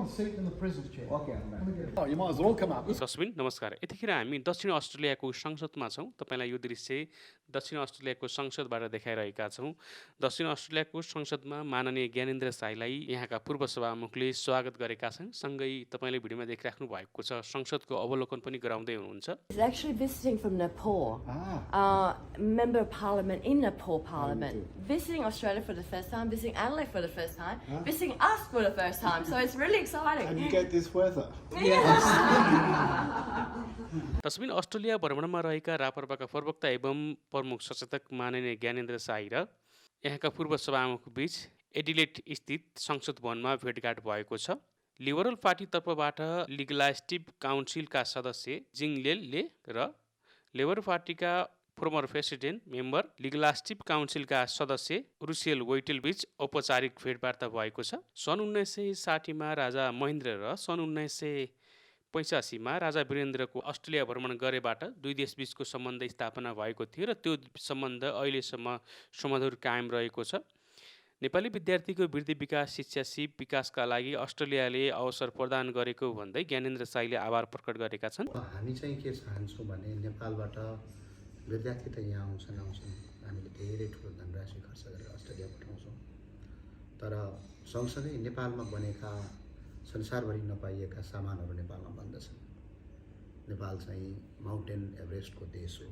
a seat in the president's chair? Okay, I'm back. Oh, you might as well come up. तस्बिन नमस्कार। यतिखेर हामी दक्षिण अस्ट्रेलियाको संसदमा छौँ। तपाईँलाई यो दृश्य दक्षिण अस्ट्रेलियाको संसदबाट देखाइरहेका छौँ। दक्षिण अस्ट्रेलियाको संसदमा माननीय ज्ञानेन्द्र साईलाई यहाँका पूर्व सभामुखले स्वागत गरेका छन्। सँगै तपाईँले भिडियोमा देखिराख्नु भएको छ संसदको अवलोकन पनि गराउँदै हुनुहुन्छ। He's actually visiting from Nepal. Member of Parliament in Nepal Parliament. Visiting Australia for the first time, visiting Adelaide for the first time, visiting us for the first time. So it's really exciting. And you get this weather. तस्बिन Australia भ्रमणमा रहेका रापरपाका प्रवक्ता एवं प्रमुख सचेतक माननीय ज्ञानेन्द्र साई र यहाँका पूर्व सभामुख बीच एडिलेड स्थित संसद भवनमा भेटघाट भएको छ। लिबरल पार्टी तर्फबाट लिगलाइस्टिभ काउन्सिलका सदस्य जिङ लेलले र लेबर पार्टीका फर्मर प्रेसिडेन्ट मेम्बर लिगलास्टिभ काउन्सिलका सदस्य रुसेल वेटेल बीच औपचारिक भेटवार्ता भएको छ। सन् 1960मा राजा महेन्द्र र सन् 1985मा राजा वीरेन्द्रको अस्ट्रेलिया भ्रमण गरेबाट दुई देशबीचको सम्बन्ध स्थापना भएको थियो र त्यो सम्बन्ध अहिलेसम्म सुमधुर कायम रहेको छ। नेपाली विद्यार्थीको वृद्धि विकास शिक्षा सिप विकासका लागि अस्ट्रेलियाले अवसर प्रदान गरेको भन्दै ज्ञानेन्द्र साईले आभार प्रकट गरेका छन्। हामी चाहिँ के चाहन्छौँ भने नेपालबाट विद्यार्थी त यहाँ आउँछन् हामीले धेरै ठुलो धनराशि खर्च गरेर अस्ट्रेलिया पठाउँछौँ, तर सँगसँगै नेपालमा बनेका संसारभरि नपाइएका सामानहरू नेपालमा बन्दछन्। नेपाल चाहिँ माउन्टेन एभरेस्टको देश हो,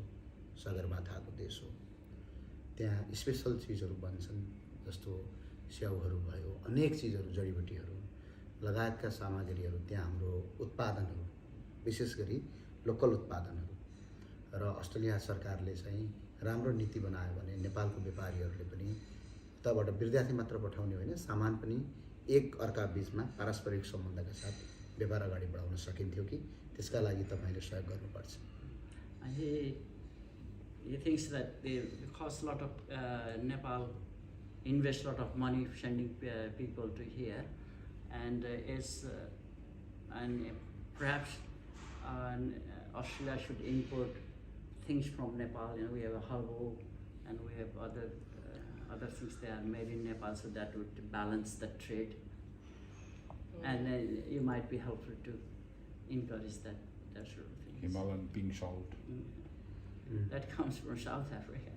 सगरमाथाको देश हो। त्यहाँ स्पेसल चिजहरू बन्छन्, जस्तो स्याउहरू भयो, अनेक चिजहरू, जडीबुटीहरू लगायतका सामग्रीहरू त्यहाँ हाम्रो उत्पादनहरू, विशेष गरी लोकल उत्पादनहरू। र अस्ट्रेलिया सरकारले चाहिँ राम्रो नीति बनायो भने नेपालको व्यापारीहरूले पनि उताबाट विद्यार्थी मात्र पठाउने होइन, सामान पनि एक अर्का बीचमा पारस्परिक सम्बन्धका साथ व्यापार अगाडि बढाउन सकिन्थ्यो कि त्यसका लागि तपाईँले सहयोग गर्नुपर्छ। He thinks that because a lot of Nepal invest a lot of money sending people to here, and perhaps Australia should import things from Nepal. You know, we have a herbal and we have other things that are made in Nepal, so that would balance the trade. And it might be helpful to encourage that sort of thing. Himalayan pink salt. That comes from South Africa.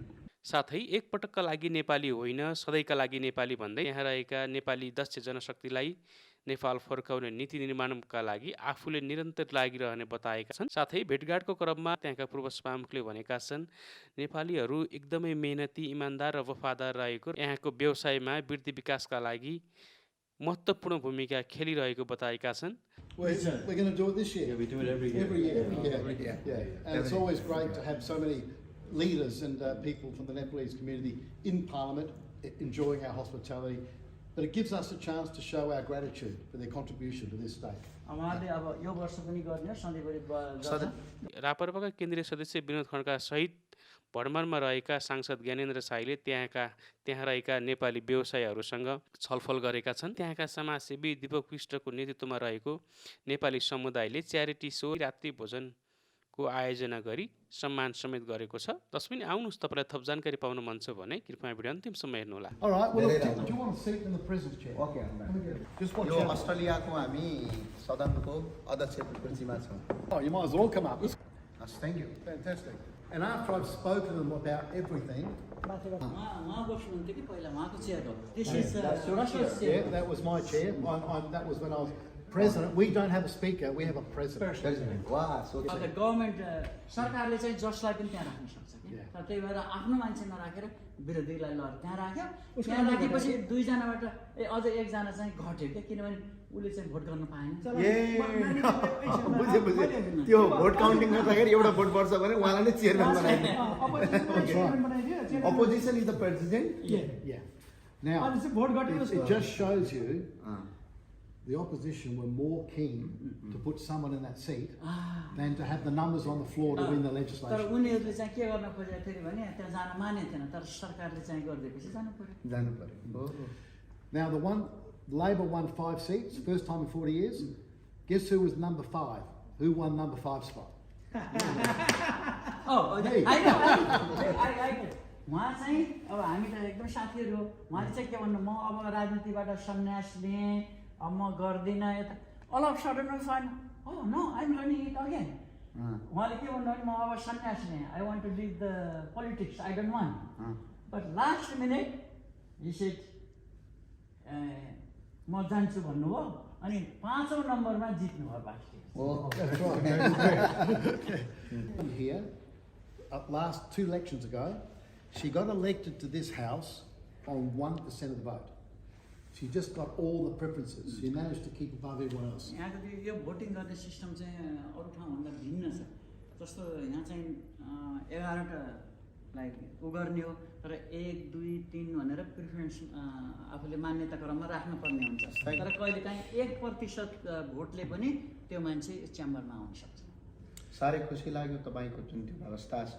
साथै एक पटकका लागि नेपाली होइन सधैँका लागि नेपाली भन्दै यहाँ रहेका नेपाली दक्ष जनशक्तिलाई नेपाल फर्काउने नीति निर्माणका लागि आफूले निरन्तर लागिरहने बताएका छन्। साथै भेटघाटको क्रममा त्यहाँका पूर्व सभामुखले भनेका छन् नेपालीहरू एकदमै मेहनती, इमानदार र वफादार रहेको यहाँको व्यवसायमा वृद्धि विकासका लागि महत्त्वपूर्ण भूमिका खेलिरहेको बताएका छन्। We're going to do it this year. Yeah, we do it every year. Every year. And it's always great to have so many leaders and people from the Nepalese community in Parliament enjoying our hospitality. But it gives us a chance to show our gratitude for their contribution to this state. रापरपाका केन्द्रीय सदस्य विनोद खड्का सहित भ्रमणमा रहेका सांसद ज्ञानेन्द्र साईले त्यहाँ रहेका नेपाली व्यवसायीहरूसँग छलफल गरेका छन्। त्यहाँका समाजसेवी दीपक विष्टको नेतृत्वमा रहेको नेपाली समुदायले च्यारिटी सो रात्रि भोजनको आयोजना गरी सम्मान समेत गरेको छ। तस्बिन आउनुहोस्, तपाईँलाई थप जानकारी पाउन मन छ भने कृपया भिडियो अन्तिमसम्म हेर्नुहोला। All right, well, look, do you want a seat in the president's chair? Okay, I'm back. Just watch yo out. अस्ट्रेलियाको हामी सदनको अध्यक्षको कुर्सीमा छौँ। Oh, you might as well come up. Thank you. Fantastic. And after I've spoken to them about everything, yeah, that was my chair. That was when I was president. We don't have a speaker, we have a president. President. Wow, so The government सरकारले चाहिँ जसलाई पनि त्यहाँ राख्न सक्छ कि, तर त्यही भएर आफ्नो मान्छे नराखेर विरोधीलाई लर त्यहाँ राख्यो। त्यहाँ राखेपछि दुईजनाबाट अझ एकजना चाहिँ घट्यो क्या, किनभने उसले चाहिँ भोट गर्न पाएन। बुझे त्यो भोट काउन्टिङ गर्दाखेरि एउटा भोट बढ्छ भने उहाँलाई नै chairman बनाइदिने। Opposition is the president. Yeah. Now, it just shows you the opposition were more keen to put someone in that seat than to have the numbers on the floor to win the तर legislation. उनीहरूले चाहिँ के गर्न खोजेको थियो भने त्यहाँ जान मानेको थिएन, तर सरकारले चाहिँ गरिदिएपछि जानु पर्यो। जानु पर्यो। Now, Labor won 5 seats, first time in 40 years. Guess who was number 5? Who won number 5 spot? उहाँ चाहिँ अब हामी त एकदम साथीहरू हो। उहाँले चाहिँ के भन्नु, म अब राजनीतिबाट सन्यास लिएँ, अब म गर्दिनँ यता all of sudden fine oh no I'm learning it again उहाँले के भन्नु भने म अब सन्यास लिएँ I want to leave the politics I don't want but last minute he said म जान्छु भन्नुभयो अनि 5औं नम्बरमा जित्नु भयो party That's right. Here, last 2 elections ago, she got elected to this house on 1% of the vote. She just got all the preferences. She managed to keep above everyone else. यहाँको यो voting गर्ने system चाहिँ अरू ठाउँभन्दा भिन्न छ जस्तो यहाँ चाहिँ 11वटा like उ गर्ने हो तर 1 2 3 भनेर प्रिफरेन्स आफूले मान्यता क्रममा राख्नुपर्ने हुन्छ तर कहिलेकाहीँ 1% भोटले पनि त्यो मान्छे च्याम्बरमा आउन सक्छ साह्रै खुसी लाग्यो तपाईँको जुन त्यो व्यवस्था छ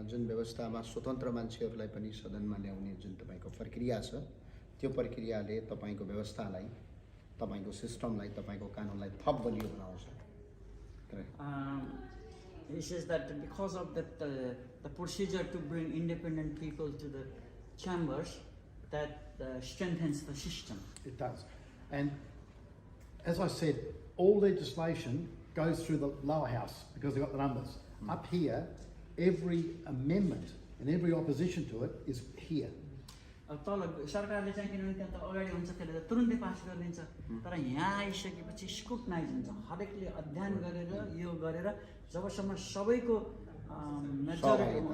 जुन व्यवस्थामा स्वतन्त्र मान्छेहरूलाई पनि सदनमा ल्याउने जुन तपाईँको प्रक्रिया छ त्यो प्रक्रियाले तपाईँको व्यवस्थालाई तपाईँको सिस्टमलाई तपाईँको कानुनलाई थप बलियो बनाउँछ He says that because of that the procedure to bring independent people to the chambers that strengthens the system. It does. And as I said, all legislation goes through the lower house because they've got the numbers. Up here, every amendment and every opposition to it is here. तल सरकारले चाहिँ किनभने त्यहाँ त अगाडि हुन्छ त्यसले त तुरुन्तै पास गरिदिन्छ तर यहाँ आइसकेपछि स्क्रुटनाइज हुन्छ हरेकले अध्ययन गरेर यो गरेर जबसम्म सबैको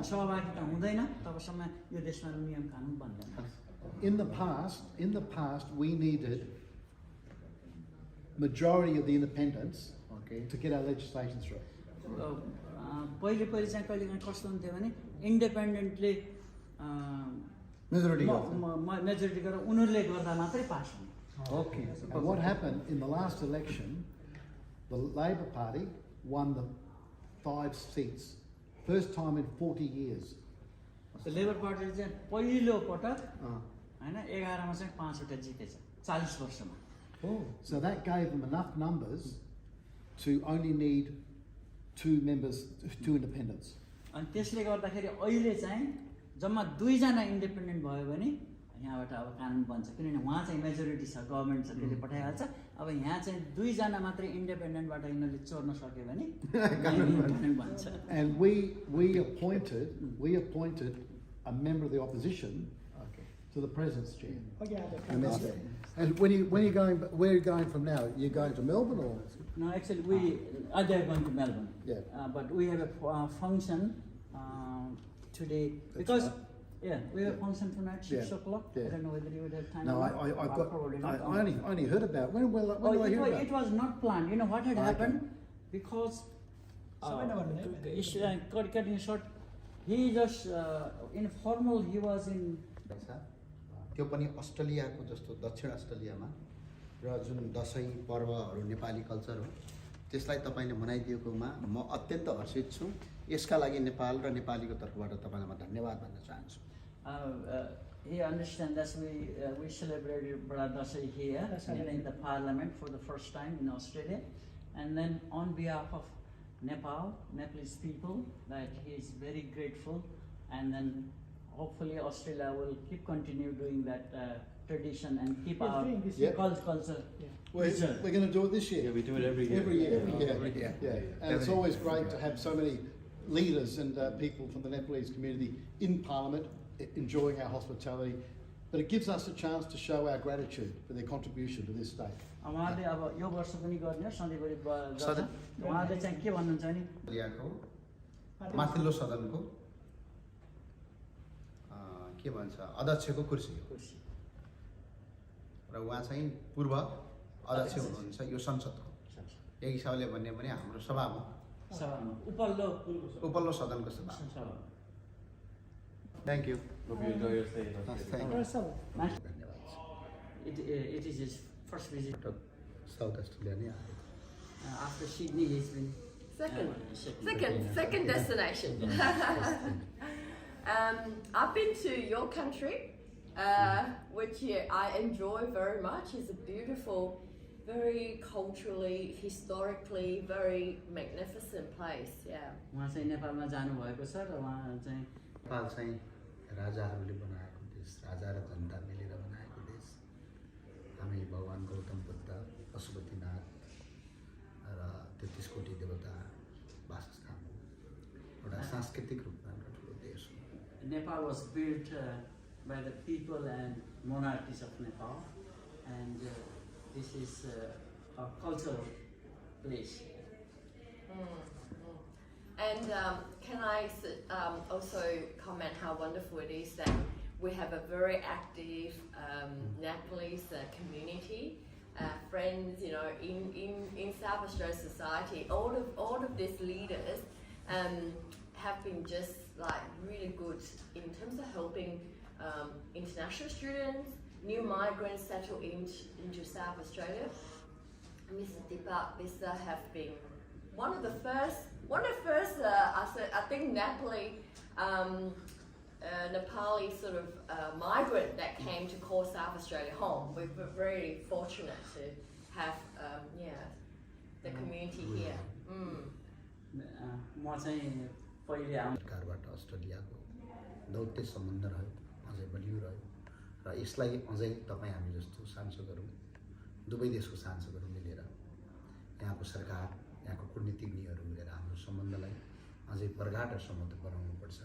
सहभागिता हुँदैन तबसम्म यो देशमा नियम कानुन बन्दैन In the past we needed majority of the independents to get our legislation through. पहिले पहिले चाहिँ कहिलेकाहीँ कस्तो हुन्थ्यो भने इन्डिपेन्डेन्टले मेजोरिटी गरेर उनीहरूले गर्दा मात्रै पास हुने okay And what happened in the last election, the Labor Party won the 5 seats. First time in 40 years. Labour पार्टीले चाहिँ पहिलो पटक हैन 11 मा चाहिँ 5 वटा जितेछ 40 वर्षमा So that gave them enough numbers to only need 2 members, 2 independents. अनि त्यसले गर्दाखेरि अहिले चाहिँ जम्मा 2 जना इन्डिपेन्डेन्ट भयो भने यहाँबाट अब कानुन बन्छ किनभने वहाँ चाहिँ मेजोरिटी छ गभर्नमेन्ट छ त्यसले पठाइहाल्छ अब यहाँ चाहिँ 2 जना मात्रै इन्डिपेन्डेन्टबाट यिनीहरूले चोर्न सक्यो भने कानुन बन्छ And we appointed a member of the opposition to the president's chair. And when you going, where are you going from now? You're going to Melbourne or? No, actually they are going to Melbourne. Yeah. But we have a function today because we have a function tonight 6 o'clock. Yeah. I don't know whether you would have time. No, I only heard about it. When did I hear about it? It was not planned. You know what had happened? Because cutting short, he just informal. He was in. त्यो पनि अस्ट्रेलियाको जस्तो दक्षिण अस्ट्रेलियामा र जुन दशैं पर्वहरू Nepali culture हो त्यसलाई तपाईले मनाइदिएकोमा म अत्यन्त हर्षित छु यसका लागि नेपाल र नेपालीको तर्फबाट तपाईलाई म धन्यवाद भन्न चाहन्छु He understands that we celebrated Bada Dasai here in the parliament for the first time in Australia, and then on behalf of Nepalese people, that he is very grateful, and then hopefully Australia will continue doing that tradition and keep our culture. We're going to do it this year. Yeah, we do it every year. Every year. And it's always great to have so many leaders and people from the Nepalese community in Parliament enjoying our hospitality. But it gives us a chance to show our gratitude for their contribution to this state. उहाँले अब यो वर्ष पनि गर्ने सधैँभरि गर्छ उहाँले चाहिँ के भन्नुहुन्छ नि अस्ट्रेलियाको माथिल्लो सदनको के भन्छ अध्यक्षको कुर्सी र उहाँ चाहिँ पूर्व अध्यक्ष हुनुहुन्छ यो संसदको एक हिसाबले भन्ने पनि हाम्रो सभामा उपल्लो सदनको सभा thank you Hope you enjoy your stay. It is his first visit south Australia नै after Sydney. He's been Second destination. I've been to your country, which I enjoy very much. It's a beautiful, very culturally, historically, very magnificent place. Yeah. उहाँ चाहिँ नेपालमा जानु भएको छ र उहाँ चाहिँ नेपाल चाहिँ राजाहरूले बनाएको देश राजा र जनता मिलेर बनाएको देश हामी हामी भगवान् गौतम बुद्ध पशुपतिनाथ र 33 कोटी देवता वासस्थान हो। एउटा सांस्कृतिक रूपमा एउटा ठुलो देश हो। Nepal was built by the people and monarchies of Nepal, and this is a cultural place. And can I also comment how wonderful it is that we have a very active Nepalese community, friends, you know, in South Australia society. All of these leaders have been just like really good in terms of helping international students, new migrants settle into South Australia. Mr. Deepak Vista have been one of the first. I think Nepali sort of migrant that came to call South Australia home. We're very fortunate to have the community here. म चाहिँ पहिले आउँ सरकारबाट अस्ट्रेलियाको दौत्य सम्बन्ध रह्यो, अझै बलियो रह्यो र यसलाई अझै तपाईँ हामी जस्तो सांसदहरू दुवै देशको सांसदहरू मिलेर यहाँको सरकार यहाँको कूटनीतिज्ञहरू मिलेर हाम्रो सम्बन्धलाई अझै प्रगाढ र समृद्ध बनाउनुपर्छ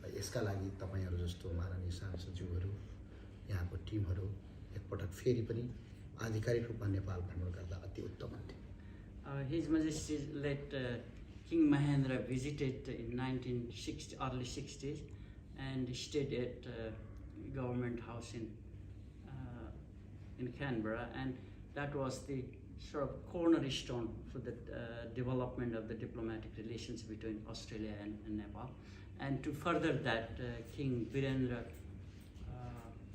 र यसका लागि तपाईँहरू जस्तो माननीय सांसदज्यूहरू यहाँको टिमहरू एकपटक फेरि पनि आधिकारिक रूपमा नेपाल भ्रमण गर्दा अति उत्तम हुन्थ्यो। His Majesty late King Mahendra visited in early 60s and stayed at government house in Canberra, and that was the sort of cornerstone for the development of the diplomatic relations between Australia and Nepal. And to further that, King Virendra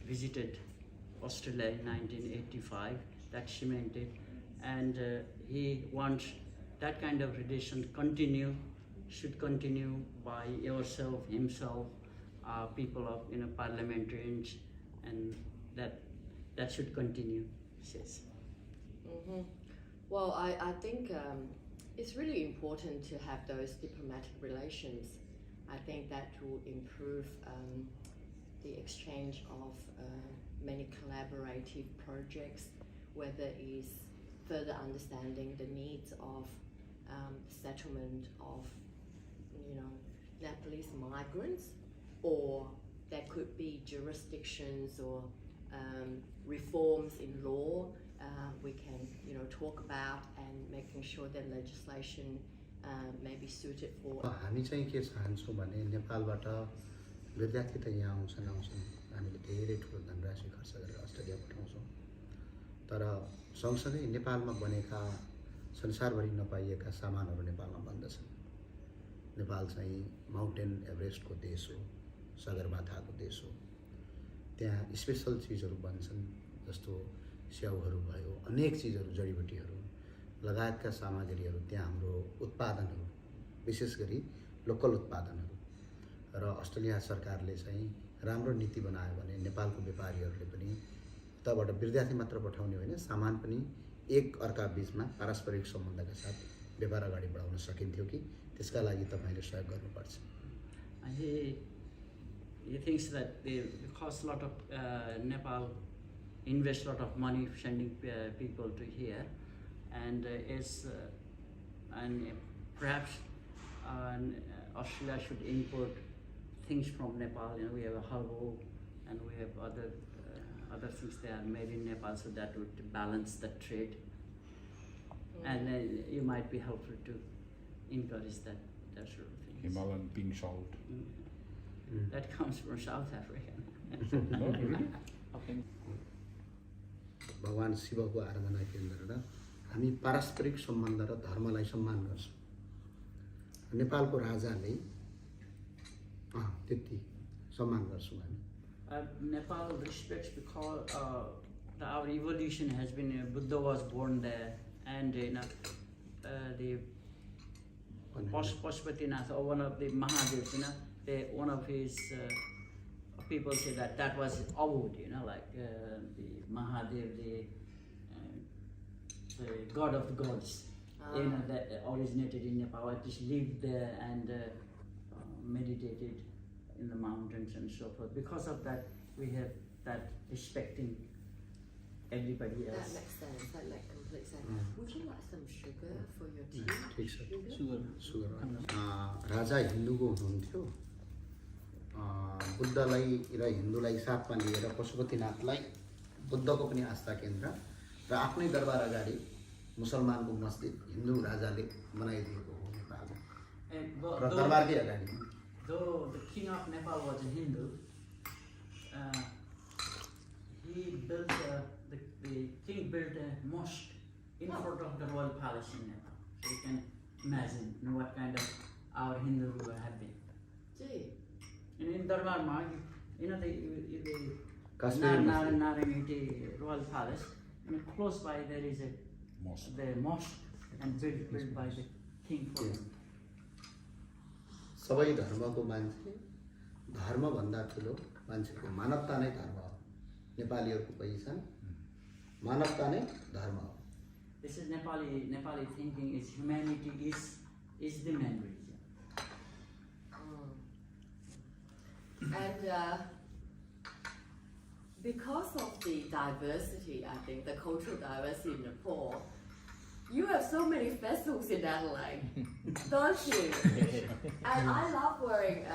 visited Australia in 1985, that cemented, and he wants that kind of relation should continue by yourself, himself, people of parliamentarians, and that should continue, he says. Well, I think it's really important to have those diplomatic relations. I think that will improve the exchange of many collaborative projects, whether it is further understanding the needs of settlement of, Nepalese migrants, or there could be jurisdictions or reforms in law we can, talk about, and making sure that legislation may be suited for. हामी चाहिँ के चाहन्छौँ भने नेपालबाट विद्यार्थी त यहाँ आउँछन् हामीले धेरै ठुलो धनराशि खर्च गरेर अस्ट्रेलिया पठाउँछौँ, तर सँगसँगै नेपालमा बनेका संसारभरि नपाइएका सामानहरू नेपालमा बन्दछन्। नेपाल चाहिँ माउन्टेन एभरेस्टको देश हो, सगरमाथाको देश हो, त्यहाँ स्पेसल चिजहरू बन्छन्, जस्तो स्याउहरू भयो, अनेक चिजहरू, जडीबुटीहरू लगायतका सामग्रीहरू त्यहाँ हाम्रो उत्पादनहरू, विशेष गरी लोकल उत्पादनहरू, र अस्ट्रेलिया सरकारले चाहिँ राम्रो नीति बनायो भने नेपालको व्यापारीहरूले पनि तबाट विद्यार्थी मात्र पठाउने होइन, सामान पनि एक अर्का बीचमा पारस्परिक सम्बन्धका साथ व्यापार अगाडि बढाउन सकिन्थ्यो कि त्यसका लागि तपाईँले सहयोग गर्नुपर्छ। He thinks that because a lot of Nepal invest a lot of money sending people to here, and perhaps Australia should import things from Nepal. We have a herbal, and we have other things that are made in Nepal, so that would balance the trade. And you might be helpful to encourage that sort of thing. Himalayan pink salt. That comes from South Africa. No, really? भगवान् शिवको आराधना केन्द्र र हामी पारस्परिक सम्बन्ध र धर्मलाई सम्मान गर्छौँ। नेपालको राजाले त्यति सम्मान गर्छौँ हामी। Nepal respects because our evolution has been, Buddha was born there, and the Pashupatinath, or one of the Mahadevs, one of his people say that was Avod, like the Mahadev, the god of the gods, that originated in Nepal, just lived there and meditated in the mountains and so forth. Because of that, we have that respecting everybody That else. makes sense. That makes complete sense. Mm. Would you like some sugar for your tea? ठिक छ Sugar. Sugar राजा हिन्दूको हुनुहुन्थ्यो बुद्धलाई र हिन्दूलाई साथमा लिएर पशुपतिनाथलाई बुद्धको पनि आस्था केन्द्र र आफ्नै दरबार अगाडि मुसलमानको मस्जिद हिन्दू राजाले बनाइदिएको हो नेपालमा And र दरबारकै अगाडि though the king of Nepal was a Hindu, he built the king built a mosque in front of the royal palace in Nepal. So you can imagine what kind of our Hindu ruler have been. Gee. And in Darbar Marg, you know the Kashmir Muslim. Naraniti royal palace, and close by there is a Mosque. the mosque and built by the king for him. सबै धर्मको मान्छे धर्मभन्दा ठुलो मान्छेको मानवता नै धर्म हो नेपालीहरूको पहिचान मानवता नै धर्म हो This is Nepali thinking is humanity is the main religion. And because of the diversity, I think, the cultural diversity in Nepal, you have so many festivals in Adelaide, don't you? And I love wearing,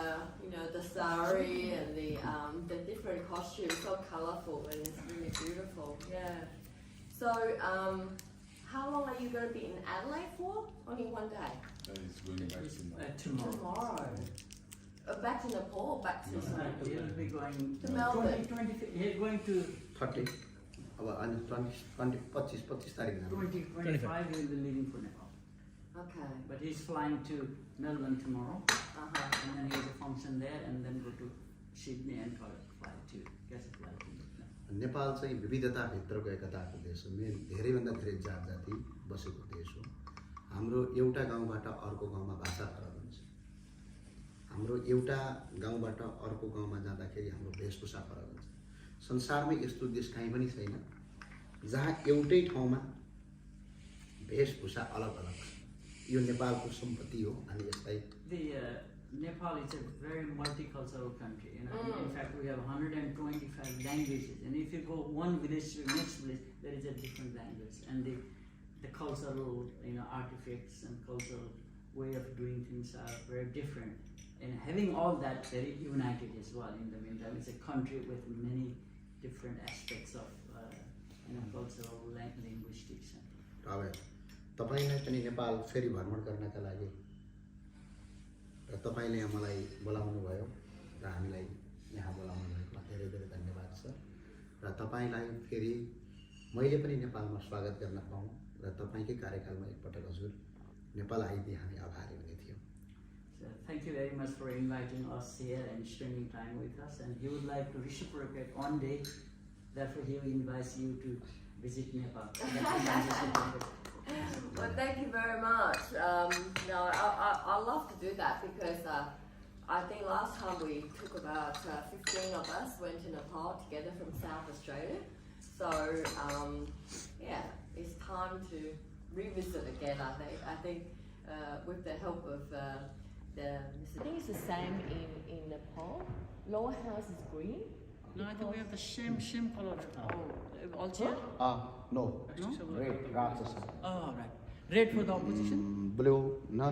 the sari and the different costumes, so colourful and it's really beautiful. Yeah. So, how long are you going to be in Adelaide for? Only one day. That is going back It's, to tomorrow. Tomorrow. Back to Nepal, back to He'll be going To Melbourne. he's going to 30 अब अनि 25 तारिक जानु 25 he will be leaving for Nepal. Okay. But he's flying to Melbourne tomorrow, Uh-huh. and then he has a function there, and then go to Sydney and fly to catch a flight to Nepal. Nepal चाहिँ विविधताभित्रको एकताको देश हो धेरैभन्दा धेरै जात जाति बसेको देश हो हाम्रो एउटा गाउँबाट अर्को गाउँमा भाषा फरक हुन्छ हाम्रो एउटा गाउँबाट अर्को गाउँमा जाँदाखेरि हाम्रो वेशभूषा फरक हुन्छ संसारमै यस्तो देश कहीँ पनि छैन जहाँ एउटै ठाउँमा वेशभूषा अलग अलग छ यो नेपालको सम्पत्ति हो अनि यसलाई The Nepal is a very multicultural country. In fact, we have 125 languages, and if you go one village to the next village, there is a different language, and the cultural artifacts and cultural way of doing things are very different. And having all that very united as well. In the meantime, it's a country with many different aspects of cultural, linguistics. अब तपाईलाई पनि नेपाल फेरि भ्रमण गर्नका लागि र तपाईले मलाई बोलाउनु भयो र हामीलाई यहाँ बोलाउनु भएकोमा धेरै धेरै धन्यवाद छ र तपाईलाई फेरि मैले पनि नेपालमा स्वागत गर्न पाऊँ र तपाईकै कार्यकालमा एकपटक हजुर नेपाल आइदिए हामी आभारी हुने थियौँ So thank you very much for inviting us here and spending time with us. And he would like to reciprocate one day. Therefore, he invites you to visit Nepal. Well, thank you very much. I love to do that because I think last time we took about 15 of us went to Nepal together from South Australia. So, it's time to revisit again, I think with the help of I think it's the same in Nepal. Lower house is green. No, I think we have the same color. Also? No red राक्षस Oh, right. Red for the opposition? Blue no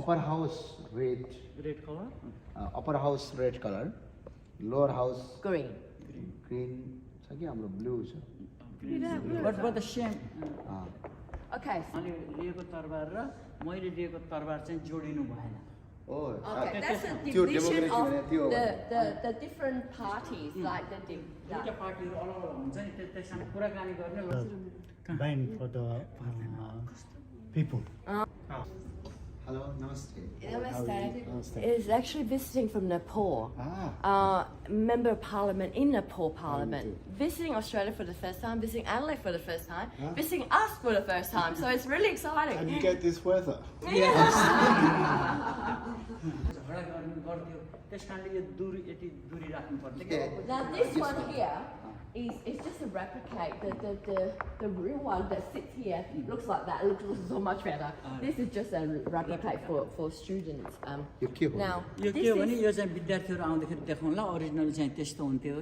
upper house red Red color? Upper house red colour lower house Green. Green छ कि हाम्रो blue छ But the same. Okay. मैले लिएको तरबार र मैले लिएको तरबार चाहिँ जोडिनु भएन. Okay, that's a त्यो division democracy of त्यो the different parties, like the दुईटा पार्टीहरू अलग अलग हुन्छ नि त्यससँग कुराकानी गर्ने bind for the people. Hello नमस्ते Namaste. Is actually visiting from Nepal. Ah. Member of Parliament in Nepal Parliament. Visiting Australia for the first time, visiting Adelaide for the first time, visiting us for the first time. So it's really exciting. And you get this weather. झगडा गर्थ्यो त्यस कारणले यो दूरी यति दूरी राख्नु पर्थ्यो कि Now this one here It's just a replicate. The real one that sits here looks like that. It looks so much better. This is just a replicate for students. यो के हो Now यो this के हो भने is यो चाहिँ विद्यार्थीहरू आउँदाखेरि देखाउँला original चाहिँ त्यस्तो हुन्थ्यो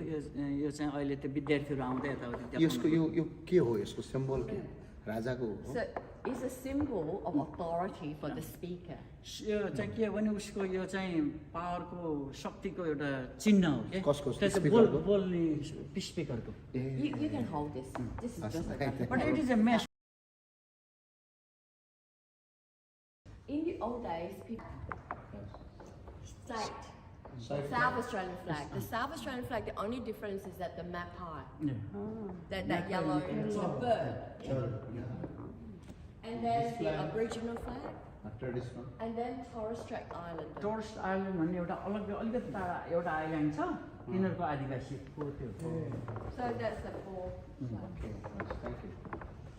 यो चाहिँ अहिले त विद्यार्थीहरू आउँदा यताउति यसको यो के हो यसको सिम्बल के राजाको हो so it's a symbol of authority for the speaker. यो चाहिँ के हो भने उसको यो चाहिँ पावरको शक्तिको एउटा चिन्ह हो के कसको? त्यो चाहिँ स्पिकरको? बोल्ने स्पिकरको You can hold this. This is just like that. But it is a mess In the old days, people state the South Australian flag. The South Australian flag. The only difference is that the map high. That yellow is a bird. And then the Aboriginal flag. Traditional And then Torres Strait Islander. Torres island भन्ने एउटा अलग अलिकति टाढा एउटा island छ तिनीहरूको आदिवासीको त्यो So that's the four. Thank you